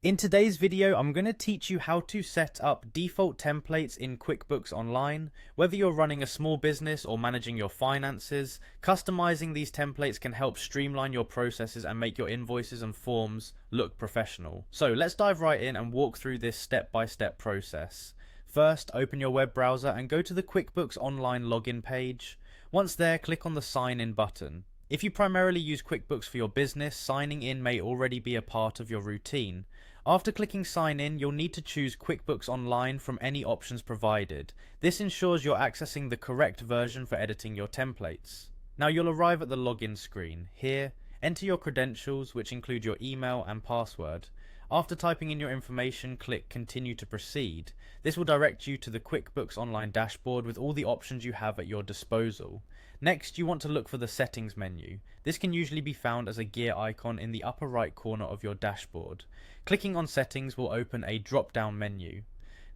In today's video, I'm going to teach you how to set up default templates in QuickBooks Online. Whether you're running a small business or managing your finances, customizing these templates can help streamline your processes and make your invoices and forms look professional. So let's dive right in and walk through this step-by-step process. First, open your web browser and go to the QuickBooks Online login page. Once there, click on the Sign In button. If you primarily use QuickBooks for your business, signing in may already be a part of your routine. After clicking Sign In, you'll need to choose QuickBooks Online from any options provided. This ensures you're accessing the correct version for editing your templates. Now you'll arrive at the login screen. Here, enter your credentials, which include your email and password. After typing in your information, click Continue to proceed. This will direct you to the QuickBooks Online dashboard with all the options you have at your disposal. Next, you want to look for the Settings menu. This can usually be found as a gear icon in the upper right corner of your dashboard. Clicking on Settings will open a drop-down menu.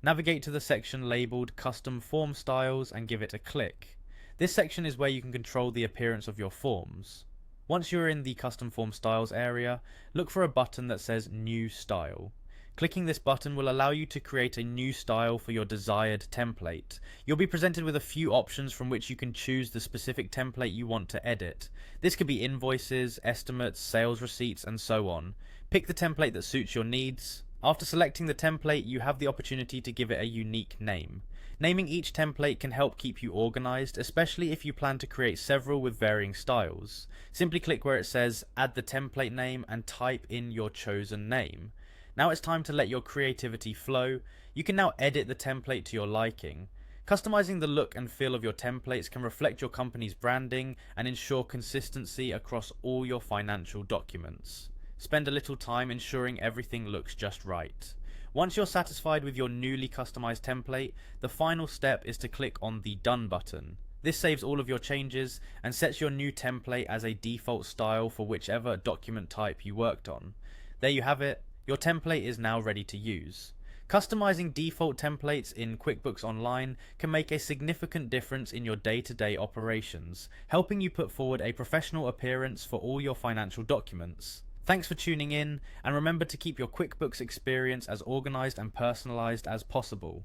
Navigate to the section labeled Custom Form Styles and give it a click. This section is where you can control the appearance of your forms. Once you're in the Custom Form Styles area, look for a button that says New Style. Clicking this button will allow you to create a new style for your desired template. You'll be presented with a few options from which you can choose the specific template you want to edit. This could be invoices, estimates, sales receipts, and so on. Pick the template that suits your needs. After selecting the template, you have the opportunity to give it a unique name. Naming each template can help keep you organized, especially if you plan to create several with varying styles. Simply click where it says Add the template name and type in your chosen name. Now it's time to let your creativity flow. You can now edit the template to your liking. Customizing the look and feel of your templates can reflect your company's branding and ensure consistency across all your financial documents. Spend a little time ensuring everything looks just right. Once you're satisfied with your newly customized template, the final step is to click on the Done button. This saves all of your changes and sets your new template as a default style for whichever document type you worked on. There you have it. Your template is now ready to use. Customizing default templates in QuickBooks Online can make a significant difference in your day-to-day operations, helping you put forward a professional appearance for all your financial documents. Thanks for tuning in, and remember to keep your QuickBooks experience as organized and personalized as possible.